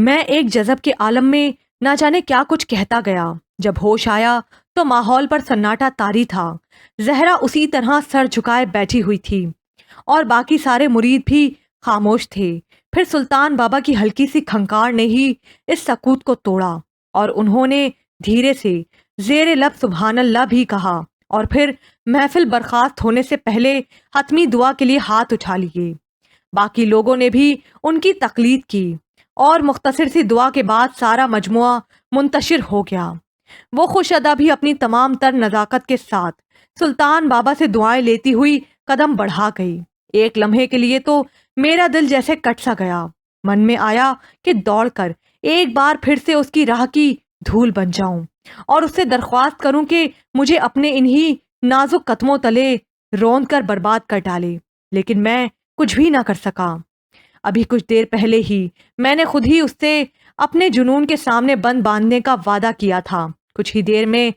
میں ایک جذب کے عالم میں نہ جانے کیا کچھ کہتا گیا۔ جب ہوش آیا تو ماحول پر سناٹا طاری تھا۔ زہرا اسی طرح سر جھکائے بیٹھی ہوئی تھی اور باقی سارے مرید بھی خاموش تھے۔ پھر سلطان بابا کی ہلکی سی کھنکار نے ہی اس سکوت کو توڑا اور انہوں نے دھیرے سے زیر لب سبحان اللہ بھی کہا اور پھر محفل برخاست ہونے سے پہلے حتمی دعا کے لیے ہاتھ اٹھا لیے۔ باقی لوگوں نے بھی ان کی تقلید کی اور مختصر سی دعا کے بعد سارا مجموعہ منتشر ہو گیا۔ وہ خوش ادا بھی اپنی تمام تر نزاکت کے ساتھ سلطان بابا سے دعائیں لیتی ہوئی قدم بڑھا گئی۔ ایک لمحے کے لیے تو میرا دل جیسے کٹ سا گیا۔ من میں آیا کہ دوڑ کر ایک بار پھر سے اس کی راہ کی دھول بن جاؤں اور اس سے درخواست کروں کہ مجھے اپنے انہی نازک قدموں تلے روند کر برباد کر ڈالے، لیکن میں کچھ بھی نہ کر سکا۔ ابھی کچھ دیر پہلے ہی میں نے خود ہی اس سے اپنے جنون کے سامنے بند باندھنے کا وعدہ کیا تھا۔ کچھ ہی دیر میں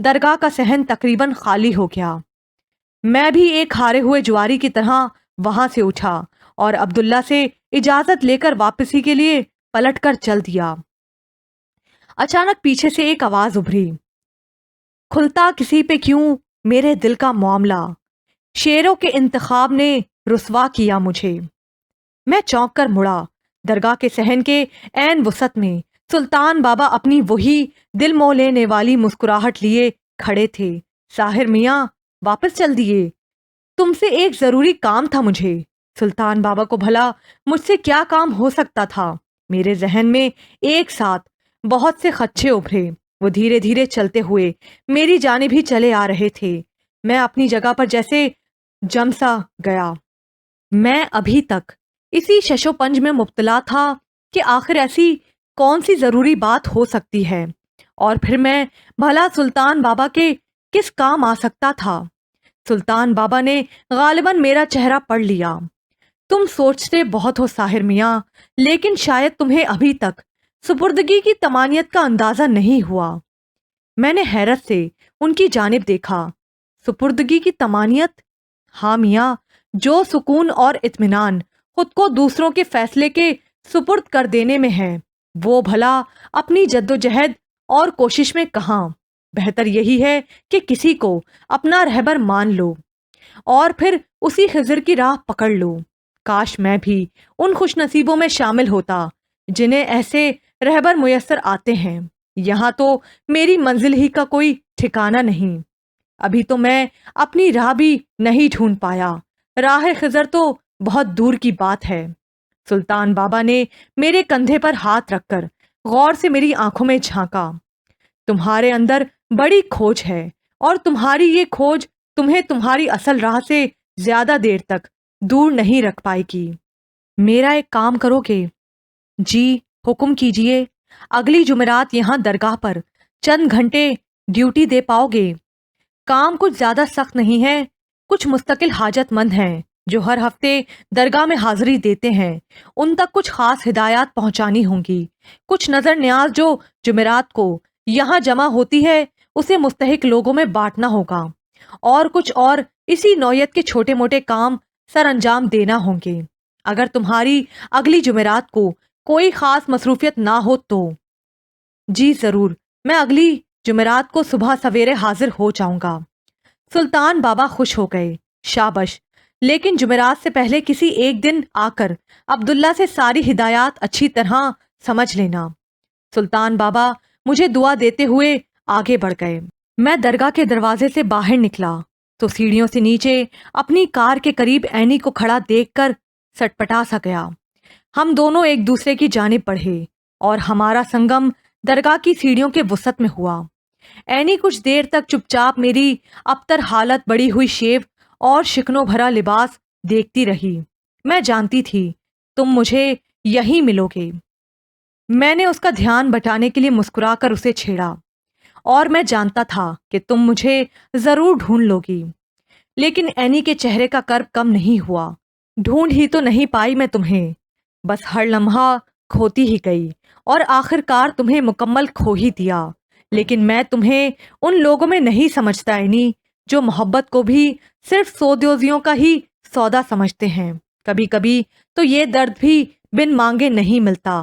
درگاہ کا صحن تقریباً خالی ہو گیا۔ میں بھی ایک ہارے ہوئے جواری کی طرح وہاں سے اٹھا اور عبداللہ سے اجازت لے کر واپسی کے لیے پلٹ کر چل دیا۔ اچانک پیچھے سے ایک آواز ابھری، کھلتا کسی پہ کیوں میرے دل کا معاملہ، شعروں کے انتخاب نے رسوا کیا مجھے۔ میں چونک کر مڑا۔ درگاہ کے صحن کے عین وسط میں سلطان بابا اپنی وہی دل موہ لینے والی مسکراہٹ لیے کھڑے تھے۔ ساحر میاں واپس چل دیے؟ تم سے ایک ضروری کام تھا مجھے۔ سلطان بابا کو بھلا مجھ سے کیا کام ہو سکتا تھا؟ میرے ذہن میں ایک ساتھ بہت سے خدشے ابھرے۔ وہ دھیرے دھیرے چلتے ہوئے میری جانب ہی چلے آ رہے تھے۔ میں اپنی جگہ پر جیسے جم سا گیا۔ میں ابھی تک اسی شش و پنج میں مبتلا تھا کہ آخر ایسی کون سی ضروری بات ہو سکتی ہے، اور پھر میں بھلا سلطان بابا کے کس کام آ سکتا تھا۔ سلطان بابا نے غالباً میرا چہرہ پڑھ لیا۔ تم سوچتے بہت ہو ساحر میاں، لیکن شاید تمہیں ابھی تک سپردگی کی تمانیت کا اندازہ نہیں ہوا۔ میں نے حیرت سے ان کی جانب دیکھا۔ سپردگی کی تمانیت؟ ہاں میاں، جو سکون اور اطمینان خود کو دوسروں کے فیصلے کے سپرد کر دینے میں ہے، وہ بھلا اپنی جد و جہد اور کوشش میں کہاں؟ بہتر یہی ہے کہ کسی کو اپنا رہبر مان لو اور پھر اسی خضر کی راہ پکڑ لو۔ کاش میں بھی ان خوش نصیبوں میں شامل ہوتا جنہیں ایسے رہبر میسر آتے ہیں۔ یہاں تو میری منزل ہی کا کوئی ٹھکانہ نہیں۔ ابھی تو میں اپنی راہ بھی نہیں ڈھونڈ پایا۔ راہ خضر تو بہت دور کی بات ہے۔ سلطان بابا نے میرے کندھے پر ہاتھ رکھ کر غور سے میری آنکھوں میں جھانکا۔ تمہارے اندر بڑی کھوج ہے اور تمہاری یہ کھوج تمہیں تمہاری اصل راہ سے زیادہ دیر تک دور نہیں رکھ پائے گی۔ میرا ایک کام کرو گے؟ جی حکم کیجئے۔ اگلی جمعرات یہاں درگاہ پر چند گھنٹے ڈیوٹی دے پاؤ گے؟ کام کچھ زیادہ سخت نہیں ہے۔ کچھ مستقل حاجت مند ہیں جو ہر ہفتے درگاہ میں حاضری دیتے ہیں، ان تک کچھ خاص ہدایات پہنچانی ہوں گی۔ کچھ نظر نیاز جو جمعرات کو یہاں جمع ہوتی ہے اسے مستحق لوگوں میں بانٹنا ہوگا، اور کچھ اور اسی نوعیت کے چھوٹے موٹے کام سر انجام دینا ہوں گے۔ اگر تمہاری اگلی جمعرات کو کوئی خاص مصروفیت نہ ہو تو؟ جی ضرور، میں اگلی جمعرات کو صبح سویرے حاضر ہو جاؤں گا۔ سلطان بابا خوش ہو گئے۔ شابش، لیکن جمعرات سے پہلے کسی ایک دن آ کر عبداللہ سے ساری ہدایات اچھی طرح سمجھ لینا۔ سلطان بابا مجھے دعا دیتے ہوئے آگے بڑھ گئے۔ میں درگاہ کے دروازے سے باہر نکلا تو سیڑھیوں سے نیچے اپنی کار کے قریب عینی کو کھڑا دیکھ کر سٹپٹا سا گیا۔ ہم دونوں ایک دوسرے کی جانب بڑھے اور ہمارا سنگم درگاہ کی سیڑھیوں کے وسط میں ہوا۔ عینی کچھ دیر تک چپ چاپ میری ابتر حالت بڑی ہوئی شیو اور شکنوں بھرا لباس دیکھتی رہی۔ میں جانتی تھی تم مجھے یہیں ملو گے۔ میں نے اس کا دھیان بٹانے کے لیے مسکرا کر اسے چھیڑا، اور میں جانتا تھا کہ تم مجھے ضرور ڈھونڈ لو گی۔ لیکن عینی کے چہرے کا کرب کم نہیں ہوا۔ ڈھونڈ ہی تو نہیں پائی میں تمہیں، بس ہر لمحہ کھوتی ہی گئی اور آخر کار تمہیں مکمل کھو ہی دیا۔ لیکن میں تمہیں ان لوگوں میں نہیں سمجھتا عینی جو محبت کو بھی صرف سودیوزیوں کا ہی سودا سمجھتے ہیں۔ کبھی کبھی تو یہ درد بھی بن مانگے نہیں ملتا۔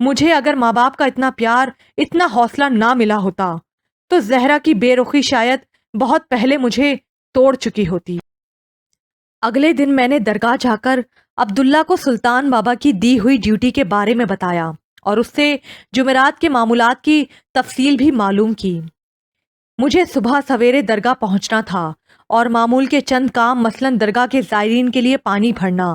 مجھے اگر ماں باپ کا اتنا پیار، اتنا حوصلہ نہ ملا ہوتا تو زہرا کی بے رخی شاید بہت پہلے مجھے توڑ چکی ہوتی۔ اگلے دن میں نے درگاہ جا کر عبداللہ کو سلطان بابا کی دی ہوئی ڈیوٹی کے بارے میں بتایا اور اس سے جمعرات کے معمولات کی تفصیل بھی معلوم کی۔ مجھے صبح سویرے درگاہ پہنچنا تھا اور معمول کے چند کام مثلاً درگاہ کے زائرین کے لیے پانی بھرنا،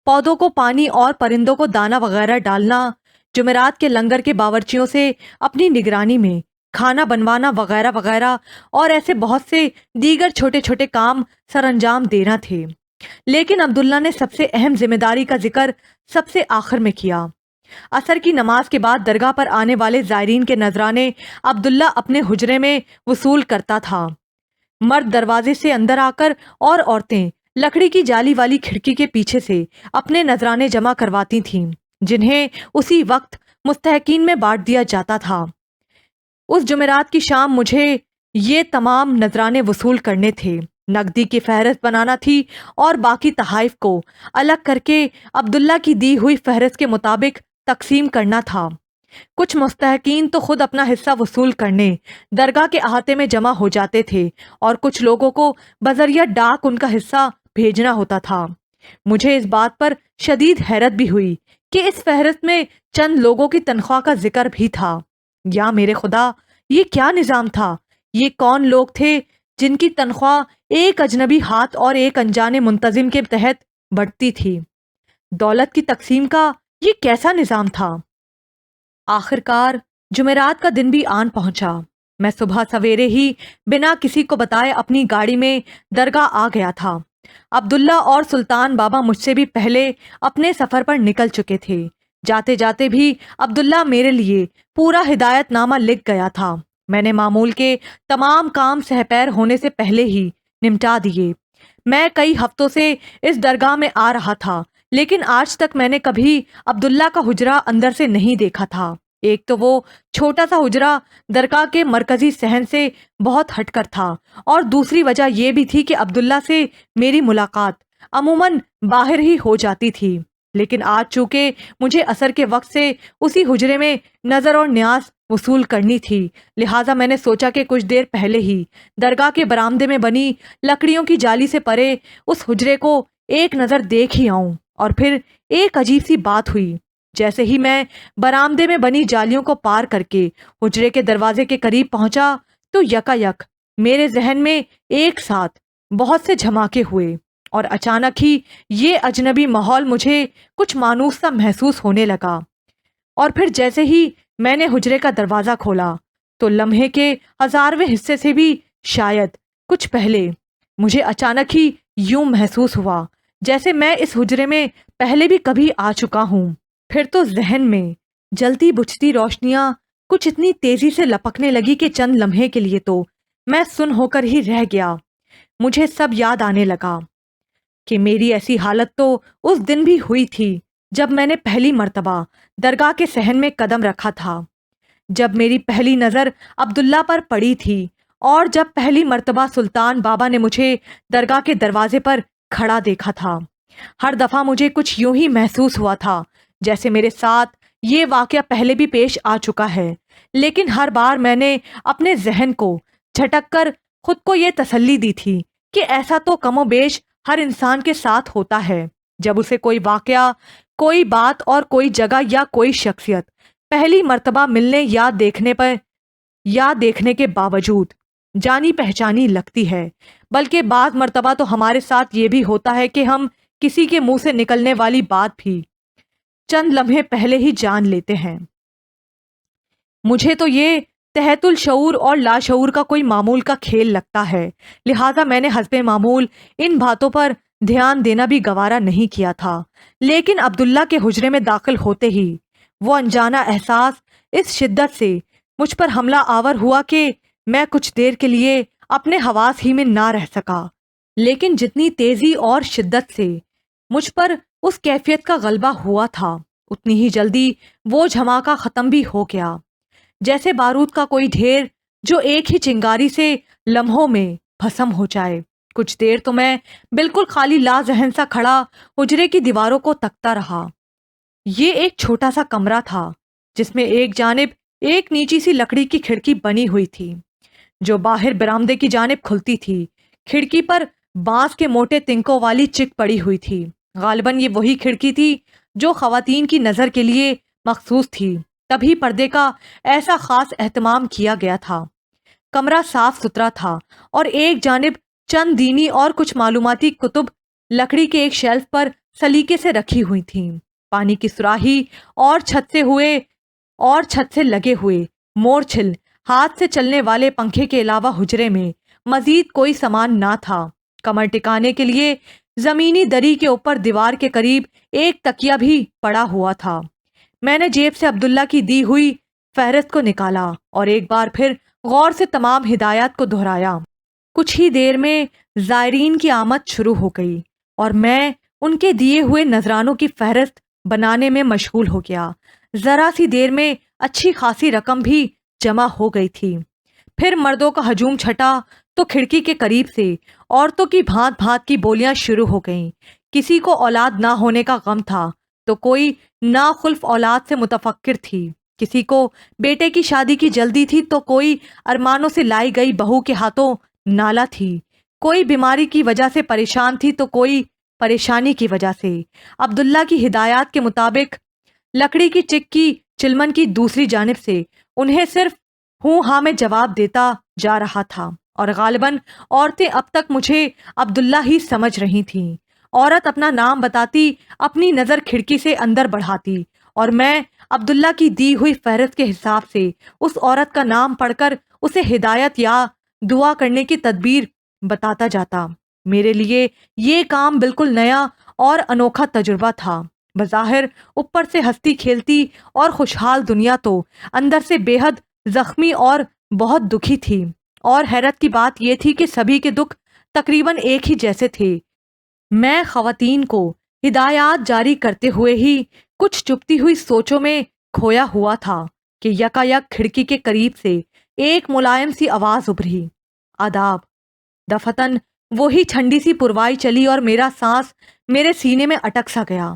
پودوں کو پانی اور پرندوں کو دانہ وغیرہ ڈالنا، جمعرات کے لنگر کے باورچیوں سے اپنی نگرانی میں کھانا بنوانا وغیرہ وغیرہ، اور ایسے بہت سے دیگر چھوٹے چھوٹے کام سر انجام دینا تھے۔ لیکن عبداللہ نے سب سے اہم ذمہ داری کا ذکر سب سے آخر میں کیا۔ عصر کی نماز کے بعد درگاہ پر آنے والے زائرین کے نذرانے عبداللہ اپنے حجرے میں وصول کرتا تھا۔ مرد دروازے سے اندر آ کر اور عورتیں لکڑی کی جالی والی کھڑکی کے پیچھے سے اپنے نذرانے جمع کرواتی تھیں، جنہیں اسی وقت مستحقین میں بانٹ دیا جاتا تھا۔ اس جمعرات کی شام مجھے یہ تمام نذرانے وصول کرنے تھے، نقدی کی فہرست بنانا تھی اور باقی تحائف کو الگ کر کے عبداللہ کی دی ہوئی فہرست کے مطابق تقسیم کرنا تھا۔ کچھ مستحقین تو خود اپنا حصہ وصول کرنے درگاہ کے احاطے میں جمع ہو جاتے تھے اور کچھ لوگوں کو بذریعہ ڈاک ان کا حصہ بھیجنا ہوتا تھا۔ مجھے اس بات پر شدید حیرت بھی ہوئی کہ اس فہرست میں چند لوگوں کی تنخواہ کا ذکر بھی تھا۔ یا میرے خدا، یہ کیا نظام تھا؟ یہ کون لوگ تھے جن کی تنخواہ ایک اجنبی ہاتھ اور ایک انجانے منتظم کے تحت بڑھتی تھی؟ دولت کی تقسیم کا یہ کیسا نظام تھا؟ آخر کار جمعرات کا دن بھی آن پہنچا۔ میں صبح سویرے ہی بنا کسی کو بتائے اپنی گاڑی میں درگاہ آ گیا تھا۔ عبداللہ اور سلطان بابا مجھ سے بھی پہلے اپنے سفر پر نکل چکے تھے۔ جاتے جاتے بھی عبداللہ میرے لیے پورا ہدایت نامہ لکھ گیا تھا۔ میں نے معمول کے تمام کام سہپیر ہونے سے پہلے ہی نمٹا دیے۔ میں کئی ہفتوں سے اس درگاہ میں آ رہا تھا، لیکن آج تک میں نے کبھی عبداللہ کا حجرہ اندر سے نہیں دیکھا تھا۔ ایک تو وہ چھوٹا سا حجرہ درگاہ کے مرکزی صحن سے بہت ہٹ کر تھا، اور دوسری وجہ یہ بھی تھی کہ عبداللہ سے میری ملاقات عموماً باہر ہی ہو جاتی تھی۔ لیکن آج چونکہ مجھے عصر کے وقت سے اسی حجرے میں نظر اور نیاز وصول کرنی تھی، لہٰذا میں نے سوچا کہ کچھ دیر پہلے ہی درگاہ کے برآمدے میں بنی لکڑیوں کی جالی سے پرے اس حجرے کو ایک نظر دیکھ ہی آؤں۔ اور پھر ایک عجیب سی بات ہوئی۔ جیسے ہی میں برآمدے میں بنی جالیوں کو پار کر کے حجرے کے دروازے کے قریب پہنچا تو یکا یک میرے ذہن میں ایک ساتھ بہت سے جھماکے ہوئے، اور اچانک ہی یہ اجنبی ماحول مجھے کچھ مانوس سا محسوس ہونے لگا۔ اور پھر جیسے ہی میں نے حجرے کا دروازہ کھولا تو لمحے کے 1000ویں حصے سے بھی شاید کچھ پہلے مجھے اچانک ہی یوں محسوس ہوا جیسے میں اس حجرے میں پہلے بھی کبھی آ چکا ہوں۔ پھر تو ذہن میں جلتی بجھتی روشنیاں کچھ اتنی تیزی سے لپکنے لگی کہ چند لمحے کے لیے تو میں سن ہو کر ہی رہ گیا۔ مجھے سب یاد آنے لگا کہ میری ایسی حالت تو اس دن بھی ہوئی تھی جب میں نے پہلی مرتبہ درگاہ کے صحن میں قدم رکھا تھا، جب میری پہلی نظر عبداللہ پر پڑی تھی، اور جب پہلی مرتبہ سلطان بابا نے مجھے درگاہ کے دروازے پر کھڑا دیکھا تھا۔ ہر دفعہ مجھے کچھ یوں ہی محسوس ہوا تھا جیسے میرے ساتھ یہ واقعہ پہلے بھی پیش آ چکا ہے، لیکن ہر بار میں نے اپنے ذہن کو جھٹک کر خود کو یہ تسلی دی تھی کہ ایسا تو کم و بیش ہر انسان کے ساتھ ہوتا ہے جب اسے کوئی واقعہ، کوئی بات اور کوئی جگہ یا کوئی شخصیت پہلی مرتبہ ملنے یا دیکھنے کے باوجود جانی پہچانی لگتی ہے، بلکہ بعض مرتبہ تو ہمارے ساتھ یہ بھی ہوتا ہے کہ ہم کسی کے منہ سے نکلنے والی بات بھی چند لمحے پہلے ہی جان لیتے ہیں۔ مجھے تو یہ تحت الشعور اور لاشعور کا کوئی معمول کا کھیل لگتا ہے، لہٰذا میں نے حسب معمول ان باتوں پر دھیان دینا بھی گوارا نہیں کیا تھا۔ لیکن عبداللہ کے حجرے میں داخل ہوتے ہی وہ انجانہ احساس اس شدت سے مجھ پر حملہ آور ہوا کہ میں کچھ دیر کے لیے اپنے حواس ہی میں نہ رہ سکا، لیکن جتنی تیزی اور شدت سے مجھ پر اس کیفیت کا غلبہ ہوا تھا، اتنی ہی جلدی وہ جھماکہ ختم بھی ہو گیا، جیسے بارود کا کوئی ڈھیر جو ایک ہی چنگاری سے لمحوں میں بھسم ہو جائے۔ کچھ دیر تو میں بالکل خالی لا ذہن سا کھڑا حجرے کی دیواروں کو تکتا رہا۔ یہ ایک چھوٹا سا کمرہ تھا جس میں ایک جانب ایک نیچی سی لکڑی کی کھڑکی بنی ہوئی تھی جو باہر برآمدے کی جانب کھلتی تھی۔ کھڑکی پر بانس کے موٹے تنکوں والی چک پڑی ہوئی تھی۔ غالباً یہ وہی کھڑکی تھی جو خواتین کی نظر کے لیے مخصوص تھی، تبھی پردے کا ایسا خاص اہتمام کیا گیا تھا۔ کمرہ صاف ستھرا تھا اور ایک جانب چند دینی اور کچھ معلوماتی کتب لکڑی کے ایک شیلف پر سلیقے سے رکھی ہوئی تھیں۔ پانی کی سراہی اور چھت سے لگے ہوئے مورچھل، ہاتھ سے چلنے والے پنکھے کے علاوہ حجرے میں مزید کوئی سامان نہ تھا۔ کمر ٹکانے کے لیے زمینی دری کے اوپر دیوار کے قریب ایک تکیہ بھی پڑا ہوا تھا۔ میں نے جیب سے عبداللہ کی دی ہوئی فہرست کو نکالا اور ایک بار پھر غور سے تمام ہدایات کو دہرایا۔ کچھ ہی دیر میں زائرین کی آمد شروع ہو گئی اور میں ان کے دیے ہوئے نذرانوں کی فہرست بنانے میں مشغول ہو گیا۔ ذرا سی دیر میں اچھی خاصی رقم بھی جمع ہو گئی تھی۔ پھر مردوں کا ہجوم چھٹا تو کھڑکی کے قریب سے عورتوں کی بھانت بھانت کی بولیاں شروع ہو گئیں۔ کسی کو اولاد نہ ہونے کا غم تھا تو کوئی ناخلف اولاد سے متفکر تھی، کسی کو بیٹے کی شادی کی جلدی تھی تو کوئی ارمانوں سے لائی گئی بہو کے ہاتھوں نالا تھی، کوئی بیماری کی وجہ سے پریشان تھی تو کوئی پریشانی کی وجہ سے۔ عبداللہ کی ہدایات کے مطابق لکڑی کی چک کی چلمن کی دوسری جانب سے انہیں صرف ہوں ہاں میں جواب دیتا جا رہا تھا، اور غالباً عورتیں اب تک مجھے عبداللہ ہی سمجھ رہی تھیں۔ عورت اپنا نام بتاتی، اپنی نظر کھڑکی سے اندر بڑھاتی اور میں عبداللہ کی دی ہوئی فہرست کے حساب سے اس عورت کا نام پڑھ کر اسے ہدایت یا دعا کرنے کی تدبیر بتاتا جاتا۔ میرے لیے یہ کام بالکل نیا اور انوکھا تجربہ تھا۔ بظاہر اوپر سے ہنستی کھیلتی اور خوشحال دنیا تو اندر سے بے حد زخمی اور بہت دکھی تھی، اور حیرت کی بات یہ تھی کہ سبھی کے دکھ تقریباً ایک ہی جیسے تھے۔ میں خواتین کو ہدایات جاری کرتے ہوئے ہی کچھ چپتی ہوئی سوچوں میں کھویا ہوا تھا کہ یکا یک کھڑکی کے قریب سے ایک ملائم سی آواز ابھری، آداب۔ دفتن وہی ٹھنڈی سی پروائی چلی اور میرا سانس میرے سینے میں اٹک سا گیا۔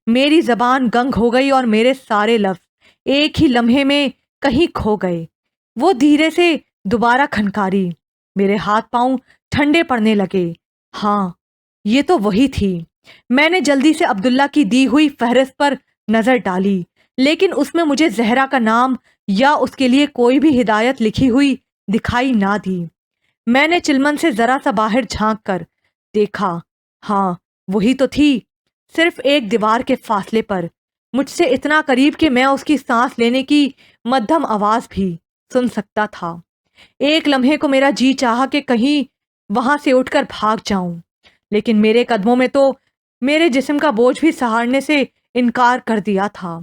میری زبان گنگ ہو گئی اور میرے سارے لفظ ایک ہی لمحے میں کہیں کھو گئے۔ وہ دھیرے سے دوبارہ کھنکاری، میرے ہاتھ پاؤں ٹھنڈے پڑنے لگے۔ ہاں، یہ تو وہی تھی۔ میں نے جلدی سے عبداللہ کی دی ہوئی فہرست پر نظر ڈالی، لیکن اس میں مجھے زہرا کا نام یا اس کے لیے کوئی بھی ہدایت لکھی ہوئی دکھائی نہ دی۔ میں نے چلمن سے ذرا سا باہر جھانک کر دیکھا۔ ہاں، وہی تو تھی، صرف ایک دیوار کے فاصلے پر، مجھ سے اتنا قریب کہ میں اس کی سانس لینے کی مدھم آواز بھی سن سکتا تھا۔ ایک لمحے کو میرا جی چاہا کہ کہیں وہاں سے اٹھ کر بھاگ جاؤں، لیکن میرے قدموں میں تو میرے جسم کا بوجھ بھی سہارنے سے انکار کر دیا تھا۔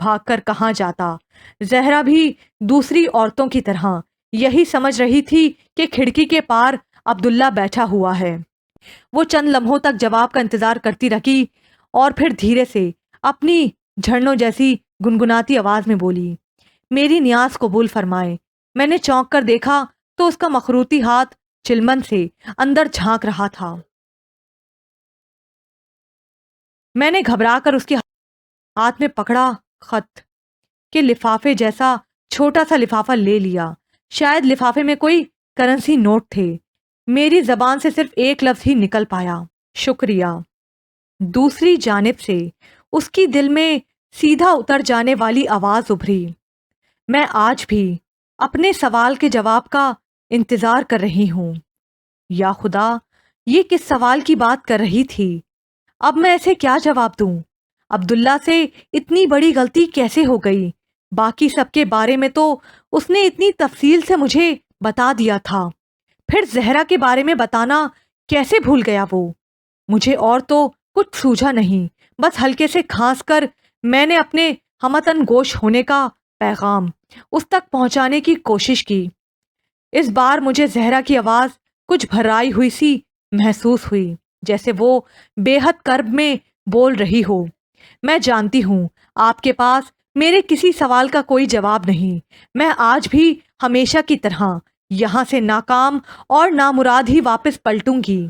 بھاگ کر کہاں جاتا؟ زہرا بھی دوسری عورتوں کی طرح یہی سمجھ رہی تھی کہ کھڑکی کے پار عبداللہ بیٹھا ہوا ہے۔ وہ چند لمحوں تک جواب کا انتظار کرتی رہی اور پھر دھیرے سے اپنی جھڑنوں جیسی گنگناتی آواز میں بولی، میری نیاز قبول فرمائے۔ میں نے چونک کر دیکھا تو اس کا مخروطی ہاتھ چلمن سے اندر جھانک رہا تھا۔ میں نے گھبرا کر اس کے ہاتھ میں پکڑا خط کے لفافے جیسا چھوٹا سا لفافہ لے لیا۔ شاید لفافے میں کوئی کرنسی نوٹ تھے۔ میری زبان سے صرف ایک لفظ ہی نکل پایا، شکریہ۔ دوسری جانب سے اس کی دل میں سیدھا اتر جانے والی آواز ابھری، میں آج بھی اپنے سوال کے جواب کا انتظار کر رہی ہوں۔ یا خدا، یہ کس سوال کی بات کر رہی تھی؟ اب میں اسے کیا جواب دوں؟ عبداللہ سے اتنی بڑی غلطی کیسے ہو گئی؟ باقی سب کے بارے میں تو اس نے اتنی تفصیل سے مجھے بتا دیا تھا، پھر زہرا کے بارے میں بتانا کیسے بھول گیا وہ؟ مجھے اور تو کچھ سوجھا نہیں، بس ہلکے سے کھانس کر میں نے اپنے ہمتن گوش ہونے کا پیغام اس تک پہنچانے کی کوشش کی۔ اس بار مجھے زہرا کی آواز کچھ بھرائی ہوئی سی محسوس ہوئی، جیسے وہ بے حد کرب میں بول رہی ہو، میں جانتی ہوں آپ کے پاس میرے کسی سوال کا کوئی جواب نہیں۔ میں آج بھی ہمیشہ کی طرح یہاں سے ناکام اور نامراد ہی واپس پلٹوں گی۔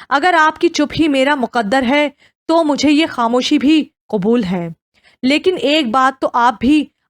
اگر آپ کی چپ ہی میرا مقدر ہے تو مجھے یہ خاموشی بھی قبول ہے، لیکن ایک بات تو آپ بھی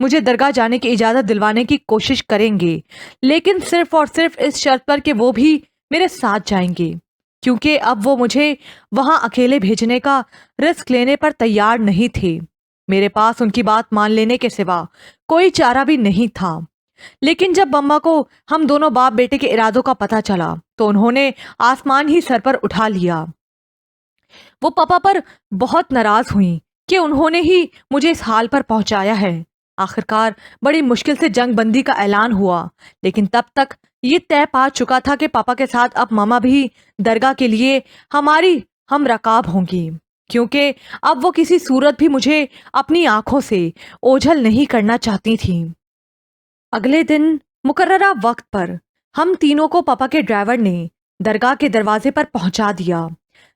مجھے درگاہ جانے کی اجازت دلوانے کی کوشش کریں گے، لیکن صرف اور صرف اس شرط پر کہ وہ بھی میرے ساتھ جائیں گے، کیونکہ اب وہ مجھے وہاں اکیلے بھیجنے کا رسک لینے پر تیار نہیں تھے۔ میرے پاس ان کی بات مان لینے کے سوا کوئی چارہ بھی نہیں تھا۔ لیکن جب مما کو ہم دونوں باپ بیٹے کے ارادوں کا پتہ چلا تو انہوں نے آسمان ہی سر پر اٹھا لیا۔ وہ پاپا پر بہت ناراض ہوئیں کہ انہوں نے ہی مجھے اس حال پر پہنچایا ہے۔ آخرکار بڑی مشکل سے جنگ بندی کا اعلان ہوا، لیکن تب تک یہ طے پا چکا تھا کہ پاپا کے ساتھ اب ماما بھی درگاہ کے لیے ہماری ہم رکاب ہوں گی، کیونکہ اب وہ کسی صورت بھی مجھے اپنی آنکھوں سے اوجھل نہیں کرنا چاہتی تھیں۔ اگلے دن مقررہ وقت پر ہم تینوں کو پاپا کے ڈرائیور نے درگاہ کے دروازے پر پہنچا دیا۔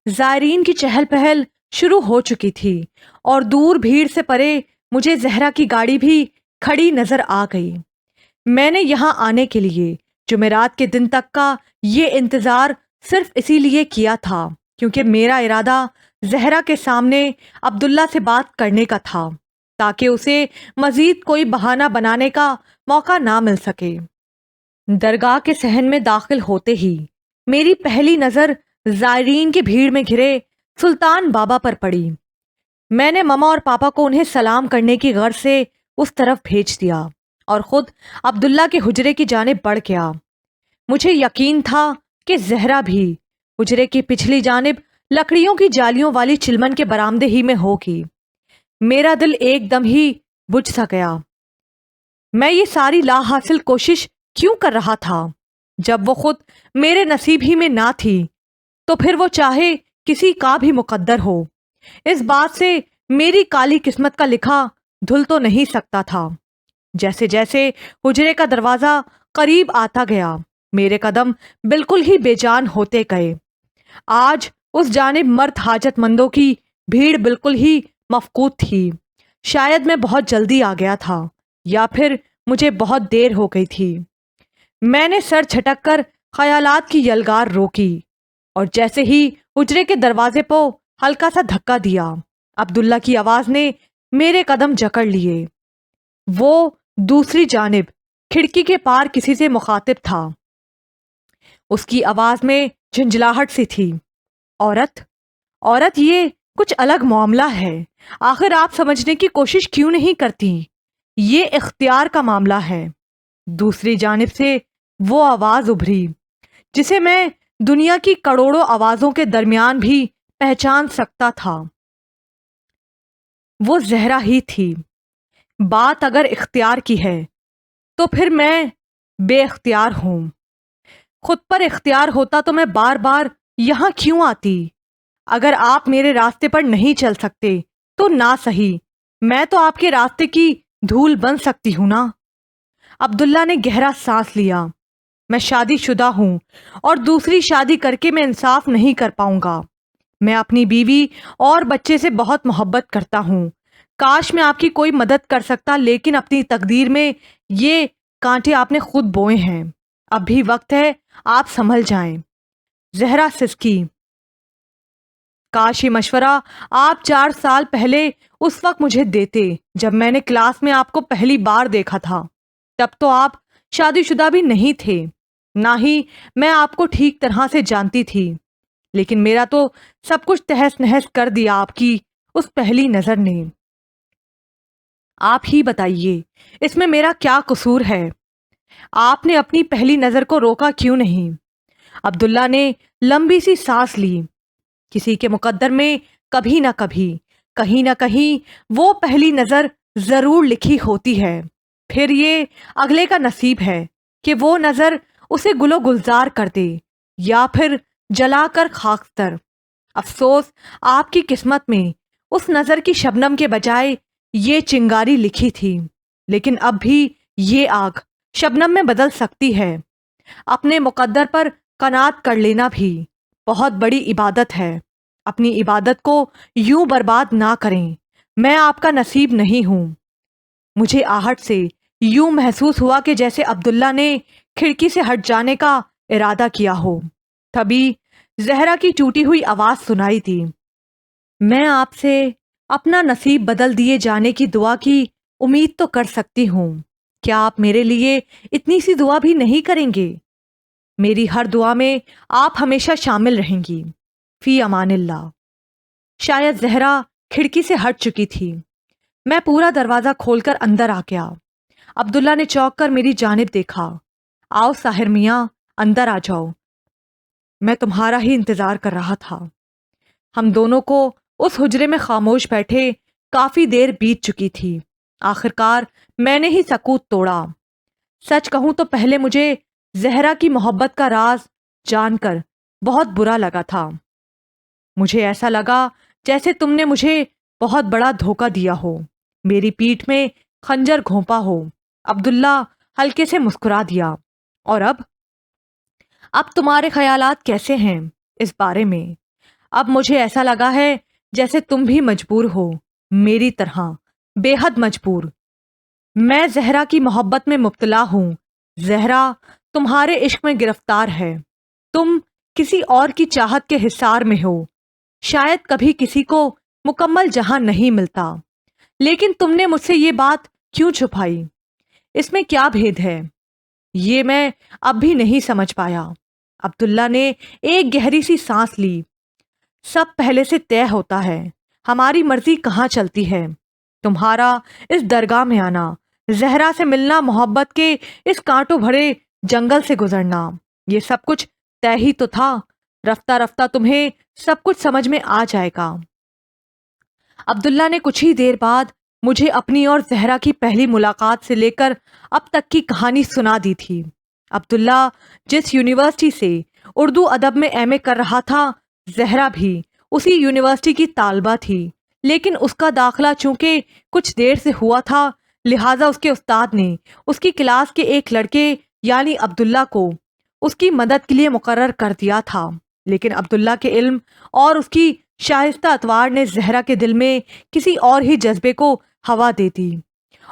زائرین کی چہل پہل شروع ہو چکی تھی اور دور بھیڑ سے پرے مجھے زہرا کی گاڑی بھی کھڑی نظر آ گئی۔ میں نے یہاں آنے کے لیے جمعرات کے دن تک کا یہ انتظار صرف اسی لیے کیا تھا کیونکہ میرا ارادہ زہرا کے سامنے عبداللہ سے بات کرنے کا تھا تاکہ اسے مزید کوئی بہانہ بنانے کا موقع نہ مل سکے۔ درگاہ کے صحن میں داخل ہوتے ہی میری پہلی نظر زائرین کی بھیڑ میں گھرے سلطان بابا پر پڑی۔ میں نے مما اور پاپا کو انہیں سلام کرنے کی غرض سے اس طرف بھیج دیا اور خود عبداللہ کے حجرے کی جانب بڑھ گیا۔ مجھے یقین تھا کہ زہرا بھی حجرے کی پچھلی جانب لکڑیوں کی جالیوں والی چلمن کے برآمدے ہی میں ہوگی۔ میرا دل ایک دم ہی بجھ سا گیا۔ میں یہ ساری لا حاصل کوشش کیوں کر رہا تھا جب وہ خود میرے نصیب ہی میں نہ تھی؟ تو پھر وہ چاہے کسی کا بھی مقدر ہو، اس بات سے میری کالی قسمت کا لکھا دھل تو نہیں سکتا تھا۔ جیسے جیسے حجرے کا دروازہ قریب آتا گیا میرے قدم بالکل ہی بے جان ہوتے گئے۔ آج اس جانب مرد حاجت مندوں کی بھیڑ بالکل ہی مفقود تھی۔ شاید میں بہت جلدی آ گیا تھا یا پھر مجھے بہت دیر ہو گئی تھی۔ میں نے سر جھٹک کر خیالات کی یلغار روکی اور جیسے ہی حجرے کے دروازے کو ہلکا سا دھکا دیا، عبداللہ کی آواز نے میرے قدم جکڑ لیے۔ وہ دوسری جانب کھڑکی کے پار کسی سے مخاطب تھا۔ اس کی آواز میں جھنجھلاہٹ سی تھی۔ عورت یہ کچھ الگ معاملہ ہے، آخر آپ سمجھنے کی کوشش کیوں نہیں کرتی؟ یہ اختیار کا معاملہ ہے۔ دوسری جانب سے وہ آواز ابھری جسے میں دنیا کی کروڑوں آوازوں کے درمیان بھی پہچان سکتا تھا۔ وہ زہرا ہی تھی۔ بات اگر اختیار کی ہے تو پھر میں بے اختیار ہوں۔ خود پر اختیار ہوتا تو میں بار بار یہاں کیوں آتی؟ اگر آپ میرے راستے پر نہیں چل سکتے تو نہ صحیح، میں تو آپ کے راستے کی دھول بن سکتی ہوں نا۔ عبداللہ نے گہرا سانس لیا۔ میں شادی شدہ ہوں اور دوسری شادی کر کے میں انصاف نہیں کر پاؤں گا۔ میں اپنی بیوی اور بچے سے بہت محبت کرتا ہوں۔ کاش میں آپ کی کوئی مدد کر سکتا، لیکن اپنی تقدیر میں یہ کانٹے آپ نے خود بوئے ہیں۔ اب بھی وقت ہے، آپ سنبھل جائیں۔ زہرا سسکی۔ کاش یہ مشورہ آپ 4 سال پہلے اس وقت مجھے دیتے جب میں نے کلاس میں آپ کو پہلی بار دیکھا تھا۔ تب تو آپ شادی شدہ بھی نہیں تھے، نہ ہی میں آپ کو ٹھیک طرح سے جانتی تھی، لیکن میرا تو سب کچھ تہس نہس کر دیا آپ کی اس پہلی نظر نے۔ آپ ہی بتائیے اس میں میرا کیا قصور ہے؟ آپ نے اپنی پہلی نظر کو روکا کیوں نہیں؟ عبداللہ نے لمبی سی سانس لی۔ کسی کے مقدر میں کبھی نہ کبھی، کہیں نہ کہیں وہ پہلی نظر ضرور لکھی ہوتی ہے، پھر یہ اگلے کا نصیب ہے کہ وہ نظر اسے گل و گلزار کر دے یا پھر جلا کر خاکستر۔ افسوس آپ کی قسمت میں اس نظر کی شبنم کے بجائے یہ چنگاری لکھی تھی، لیکن اب بھی یہ آگ شبنم میں بدل سکتی ہے۔ اپنے مقدر پر قناعت کر لینا بھی بہت بڑی عبادت ہے۔ اپنی عبادت کو یوں برباد نہ کریں۔ میں آپ کا نصیب نہیں ہوں۔ مجھے آہٹ سے یوں محسوس ہوا کہ جیسے عبداللہ نے کھڑکی سے ہٹ جانے کا ارادہ کیا ہو۔ تبھی زہرا کی ٹوٹی ہوئی آواز سنائی دی۔ میں آپ سے اپنا نصیب بدل دیے جانے کی دعا کی امید تو کر سکتی ہوں، کیا آپ میرے لیے اتنی سی دعا بھی نہیں کریں گے؟ میری ہر دعا میں آپ ہمیشہ شامل رہیں گی۔ فی امان اللہ۔ شاید زہرا کھڑکی سے ہٹ چکی تھی۔ میں پورا دروازہ کھول کر اندر آ گیا۔ عبداللہ نے چونک کر میری جانب دیکھا۔ آؤ ساحر میاں، اندر آ جاؤ، میں تمہارا ہی انتظار کر رہا تھا۔ ہم دونوں کو اس حجرے میں خاموش بیٹھے کافی دیر بیت چکی تھی۔ آخرکار میں نے ہی سکوت توڑا۔ سچ کہوں تو پہلے مجھے زہرا کی محبت کا راز جان کر بہت برا لگا تھا۔ مجھے ایسا لگا جیسے تم نے مجھے بہت بڑا دھوکہ دیا ہو، میری پیٹھ میں خنجر گھونپا ہو۔ عبداللہ ہلکے سے مسکرا دیا۔ اور اب تمہارے خیالات کیسے ہیں اس بارے میں؟ اب مجھے ایسا لگا ہے جیسے تم بھی مجبور ہو، میری طرح بے حد مجبور۔ میں زہرا کی محبت میں مبتلا ہوں، زہرا تمہارے عشق میں گرفتار ہے۔ تم کسی اور کی چاہت کے حصار میں ہو۔ شاید کبھی کسی کو مکمل جہاں نہیں ملتا، لیکن تم نے مجھ سے یہ بات کیوں چھپائی؟ اس میں کیا بھید ہے؟ یہ میں اب بھی نہیں سمجھ پایا۔ عبداللہ نے ایک گہری سی سانس لی۔ سب پہلے سے طے ہوتا ہے، ہماری مرضی کہاں چلتی ہے؟ تمہارا اس درگاہ میں آنا، زہرا سے ملنا، محبت کے اس کانٹوں بھرے جنگل سے گزرنا، یہ سب کچھ طے ہی تو تھا۔ رفتہ رفتہ تمہیں سب کچھ سمجھ میں آ جائے گا۔ عبداللہ نے کچھ ہی دیر بعد مجھے اپنی اور زہرا کی پہلی ملاقات سے لے کر اب تک کی کہانی سنا دی تھی۔ عبداللہ جس یونیورسٹی سے اردو ادب میں ایم اے کر رہا تھا، زہرا بھی اسی یونیورسٹی کی طالبہ تھی، لیکن اس کا داخلہ چونکہ کچھ دیر سے ہوا تھا، لہٰذا اس کے استاد نے اس کی کلاس کے ایک لڑکے یعنی عبداللہ کو اس کی مدد کے لیے مقرر کر دیا تھا۔ لیکن عبداللہ کے علم اور اس کی شائستہ اطوار نے زہرا کے دل میں کسی اور ہی جذبے کو ہوا دے دی،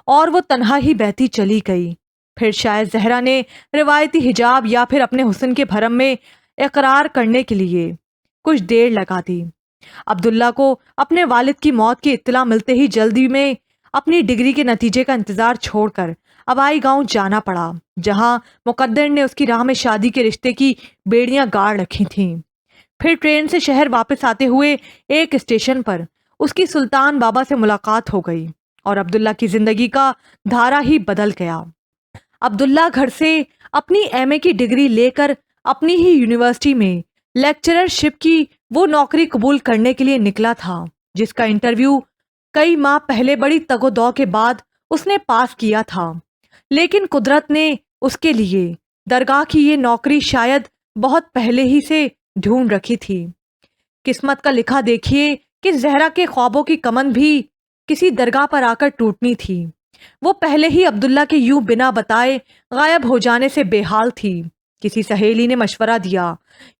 اور وہ تنہا ہی بہتی چلی گئی۔ پھر شاید زہرا نے روایتی حجاب یا پھر اپنے حسن کے بھرم میں اقرار کرنے کے لیے کچھ دیر لگا دی۔ عبداللہ کو اپنے والد کی موت کی اطلاع ملتے ہی جلدی میں اپنی ڈگری کے نتیجے کا انتظار چھوڑ کر آبائی گاؤں جانا پڑا، جہاں مقدر نے اس کی راہ میں شادی کے رشتے کی بیڑیاں گاڑ رکھی تھیں۔ پھر ٹرین سے شہر واپس آتے ہوئے ایک اسٹیشن پر اس کی سلطان بابا سے ملاقات ہو گئی، اور عبداللہ کی زندگی کا دھارا ہی بدل گیا۔ عبداللہ گھر سے اپنی ایم اے کی ڈگری لے کر اپنی ہی یونیورسٹی میں لیکچرر شپ کی وہ نوکری قبول کرنے کے لیے نکلا تھا جس کا انٹرویو کئی ماہ پہلے بڑی تگ و دو کے بعد اس نے پاس کیا تھا، لیکن قدرت نے اس کے لیے درگاہ کی یہ نوکری شاید بہت پہلے ہی سے ڈھونڈ رکھی تھی۔ قسمت کا لکھا دیکھیے کہ زہرا کے خوابوں کی کمند بھی کسی درگاہ پر آ کر ٹوٹنی تھی۔ وہ پہلے ہی عبداللہ کے یوں بنا بتائے غائب ہو جانے سے بے حال تھی۔ کسی سہیلی نے مشورہ دیا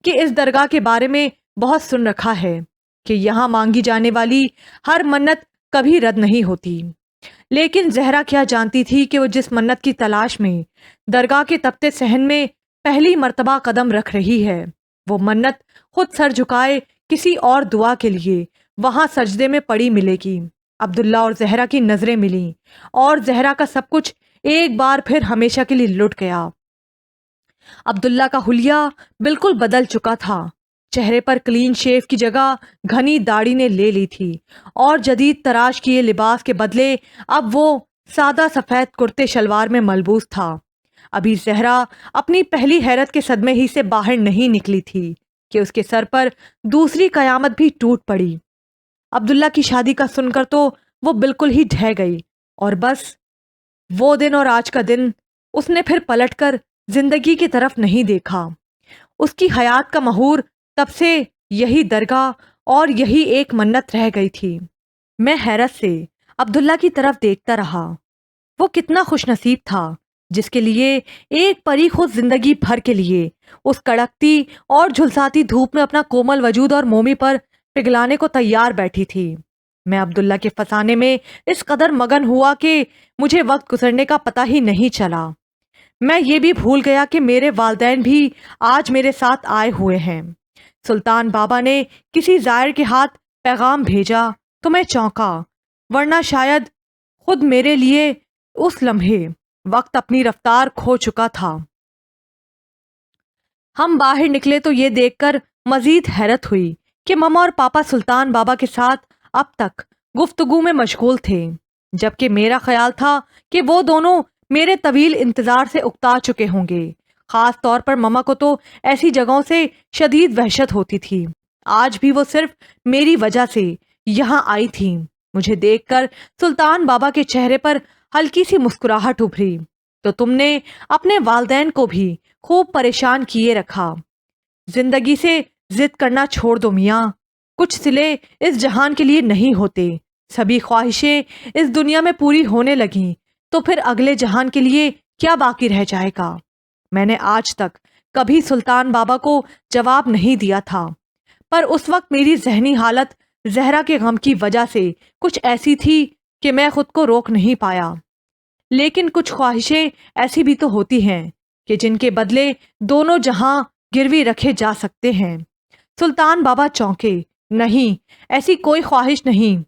کہ اس درگاہ کے بارے میں بہت سن رکھا ہے کہ یہاں مانگی جانے والی ہر منت کبھی رد نہیں ہوتی، لیکن زہرا کیا جانتی تھی کہ وہ جس منت کی تلاش میں درگاہ کے تپتے صحن میں پہلی مرتبہ قدم رکھ رہی ہے، وہ منت خود سر جھکائے کسی اور دعا کے لیے وہاں سجدے میں پڑی ملے گی۔ عبداللہ اور زہرا کی نظریں ملیں، اور زہرا کا سب کچھ ایک بار پھر ہمیشہ کے لیے لٹ گیا۔ عبداللہ کا حلیہ بالکل بدل چکا تھا۔ چہرے پر کلین شیو کی جگہ گھنی داڑھی نے لے لی تھی، اور جدید تراش کیے لباس کے بدلے اب وہ سادہ سفید کرتے شلوار میں ملبوس تھا۔ ابھی زہرا اپنی پہلی حیرت کے صدمے ہی سے باہر نہیں نکلی تھی کہ اس کے سر پر دوسری قیامت بھی ٹوٹ پڑی۔ عبداللہ کی شادی کا سن کر تو وہ بالکل ہی ڈھہ گئی، اور بس وہ دن اور آج کا دن اس نے پھر پلٹ کر زندگی کی طرف نہیں دیکھا۔ اس کی حیات کا محور تب سے یہی درگاہ اور یہی ایک منت رہ گئی تھی۔ میں حیرت سے عبداللہ کی طرف دیکھتا رہا۔ وہ کتنا خوش نصیب تھا جس کے لیے ایک پری خود زندگی بھر کے لیے اس کڑکتی اور جھلساتی دھوپ میں اپنا کومل وجود اور مومی پر پگھلانے کو تیار بیٹھی تھی۔ میں عبداللہ کے فسانے میں اس قدر مگن ہوا کہ مجھے وقت گزرنے کا پتہ ہی نہیں چلا۔ میں یہ بھی بھول گیا کہ میرے والدین بھی آج میرے ساتھ آئے ہوئے ہیں۔ سلطان بابا نے کسی زائر کے ہاتھ پیغام بھیجا تو میں چونکا، ورنہ شاید خود میرے لیے اس لمحے وقت اپنی رفتار کھو چکا تھا۔ ہم باہر نکلے تو یہ دیکھ کر مزید حیرت ہوئی کہ مما اور پاپا سلطان بابا کے ساتھ اب تک گفتگو میں مشغول تھے، جبکہ میرا خیال تھا کہ وہ دونوں میرے طویل انتظار سے اکتا چکے ہوں گے۔ خاص طور پر مما کو تو ایسی جگہوں سے شدید وحشت ہوتی تھی۔ آج بھی وہ صرف میری وجہ سے یہاں آئی تھی۔ مجھے دیکھ کر سلطان بابا کے چہرے پر ہلکی سی مسکراہٹ ابھری۔ تو تم نے اپنے والدین کو بھی خوب پریشان کیے رکھا۔ زندگی سے ضد کرنا چھوڑ دو میاں، کچھ صلے اس جہان کے لیے نہیں ہوتے، سبھی خواہشیں اس دنیا میں پوری ہونے لگیں تو پھر اگلے جہان کے لیے کیا باقی رہ جائے گا؟ میں نے آج تک کبھی سلطان بابا کو جواب نہیں دیا تھا، پر اس وقت میری ذہنی حالت زہرا کے غم کی وجہ سے کچھ ایسی تھی کہ میں خود کو روک نہیں پایا۔ لیکن کچھ خواہشیں ایسی بھی تو ہوتی ہیں کہ جن کے بدلے دونوں جہاں گروی رکھے جا سکتے ہیں۔ سلطان بابا چونکے، نہیں، ایسی کوئی خواہش نہیں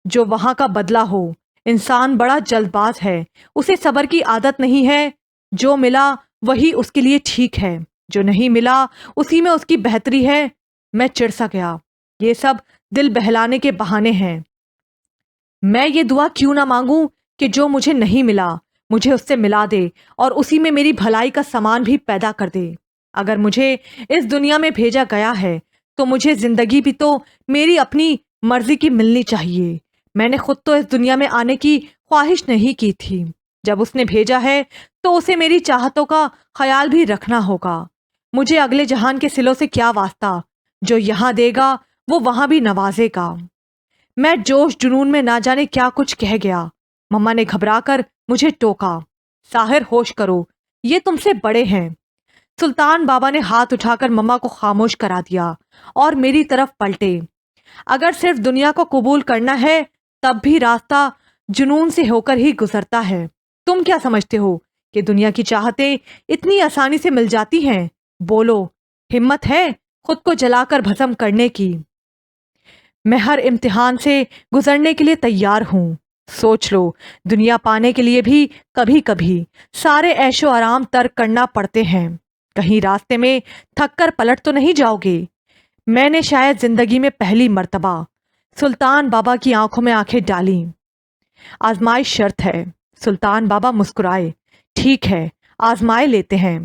جو وہاں کا بدلہ ہو۔ انسان بڑا جلد باز ہے، اسے صبر کی عادت نہیں ہے۔ جو ملا وہی اس کے لیے ٹھیک ہے، جو نہیں ملا اسی میں اس کی بہتری ہے۔ میں چڑ سا گیا، یہ سب دل بہلانے کے بہانے ہیں۔ میں یہ دعا کیوں نہ مانگوں کہ جو مجھے نہیں ملا مجھے اس سے ملا دے اور اسی میں میری بھلائی کا سامان بھی پیدا کر دے۔ اگر مجھے اس دنیا میں بھیجا گیا ہے تو مجھے زندگی بھی تو میری اپنی مرضی کی ملنی چاہیے۔ میں نے خود تو اس دنیا میں آنے کی خواہش نہیں کی تھی، جب اس نے بھیجا ہے تو اسے میری چاہتوں کا خیال بھی رکھنا ہوگا۔ مجھے اگلے جہان کے صلوں سے کیا واسطہ، جو یہاں دے گا وہ وہاں بھی نوازے گا۔ میں جوش جنون میں نہ جانے کیا کچھ کہہ گیا۔ مما نے گھبرا کر مجھے ٹوکا، ساحر ہوش کرو، یہ تم سے بڑے ہیں۔ سلطان بابا نے ہاتھ اٹھا کر مما کو خاموش کرا دیا اور میری طرف پلٹے۔ اگر صرف دنیا کو قبول کرنا ہے تب بھی راستہ جنون سے ہو کر ہی گزرتا ہے۔ تم کیا سمجھتے ہو کہ دنیا کی چاہتیں اتنی آسانی سے مل جاتی ہیں؟ بولو، ہمت ہے خود کو جلا کر بھسم کرنے کی؟ میں ہر امتحان سے گزرنے کے لیے تیار ہوں۔ سوچ لو، دنیا پانے کے لیے بھی کبھی کبھی سارے عیش و آرام ترک کرنا پڑتے ہیں۔ کہیں راستے میں تھک کر پلٹ تو نہیں جاؤ گے؟ میں نے شاید زندگی میں پہلی مرتبہ سلطان بابا کی آنکھوں میں آنکھیں ڈالیں۔ آزمائش شرط ہے۔ سلطان بابا مسکرائے۔ ٹھیک ہے، آزمائے لیتے ہیں۔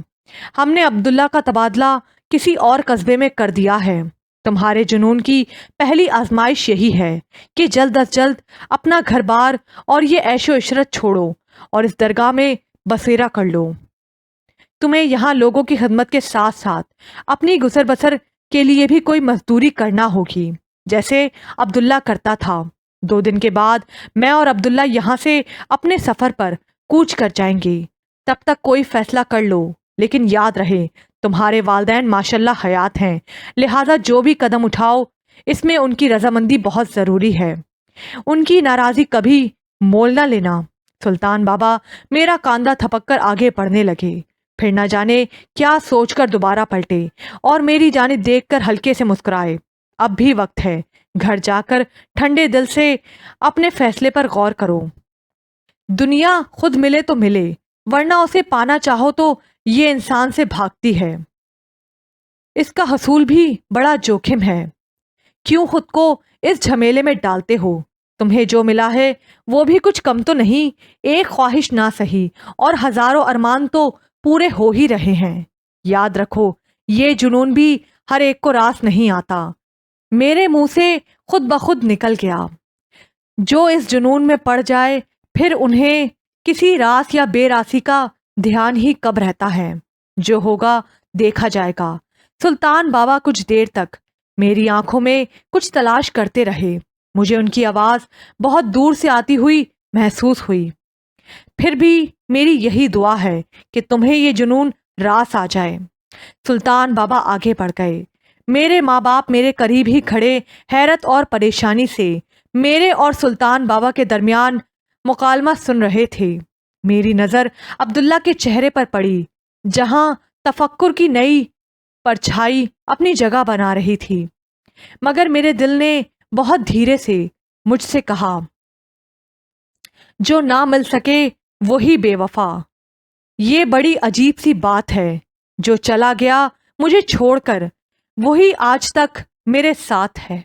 ہم نے عبداللہ کا تبادلہ کسی اور قصبے میں کر دیا ہے۔ تمہارے جنون کی پہلی آزمائش یہی ہے کہ جلد از جلد اپنا گھر بار اور یہ عیش و عشرت چھوڑو اور اس درگاہ میں بسیرا کر لو۔ تمہیں یہاں لوگوں کی خدمت کے ساتھ ساتھ اپنی گزر بسر کے لیے بھی کوئی مزدوری کرنا ہوگی، جیسے عبداللہ کرتا تھا۔ 2 دن کے بعد میں اور عبداللہ یہاں سے اپنے سفر پر کوچ کر جائیں گے۔ تب تک کوئی فیصلہ کر لو، لیکن یاد رہے تمہارے والدین ماشاءاللہ حیات ہیں، لہٰذا جو بھی قدم اٹھاؤ اس میں ان کی رضامندی بہت ضروری ہے۔ ان کی ناراضی کبھی مول نہ لینا۔ سلطان بابا میرا کاندھا تھپک کر آگے بڑھنے لگے، پھر نہ جانے کیا سوچ کر دوبارہ پلٹے اور میری جانب دیکھ کر ہلکے سے مسکرائے۔ اب بھی وقت ہے، گھر جا کر ٹھنڈے دل سے اپنے فیصلے پر غور کرو۔ دنیا خود ملے تو ملے، ورنہ اسے پانا چاہو تو یہ انسان سے بھاگتی ہے۔ اس کا حصول بھی بڑا جوخم ہے۔ کیوں خود کو اس جھمیلے میں ڈالتے ہو؟ تمہیں جو ملا ہے وہ بھی کچھ کم تو نہیں، ایک خواہش نہ سہی اور ہزاروں ارمان تو پورے ہو ہی رہے ہیں۔ یاد رکھو، یہ جنون بھی ہر ایک کو راس نہیں آتا۔ میرے منہ سے خود بخود نکل گیا۔ جو اس جنون میں پڑ جائے پھر انہیں کسی راس یا بے راسی کا دھیان ہی کب رہتا ہے۔ جو ہوگا دیکھا جائے گا۔ سلطان بابا کچھ دیر تک میری آنکھوں میں کچھ تلاش کرتے رہے۔ مجھے ان کی آواز بہت دور سے آتی ہوئی محسوس ہوئی۔ پھر بھی میری یہی دعا ہے کہ تمہیں یہ جنون راس آ جائے۔ سلطان بابا آگے بڑھ گئے۔ میرے ماں باپ میرے قریب ہی کھڑے حیرت اور پریشانی سے میرے اور سلطان بابا کے درمیان مکالمہ سن رہے تھے۔ میری نظر عبداللہ کے چہرے پر پڑی، جہاں تفکر کی نئی پرچھائی اپنی جگہ بنا رہی تھی، مگر میرے دل نے بہت دھیرے سے مجھ سے کہا، جو نہ مل سکے وہی بے وفا۔ یہ بڑی عجیب سی بات ہے، جو چلا گیا مجھے چھوڑ کر وہی آج تک میرے ساتھ ہے۔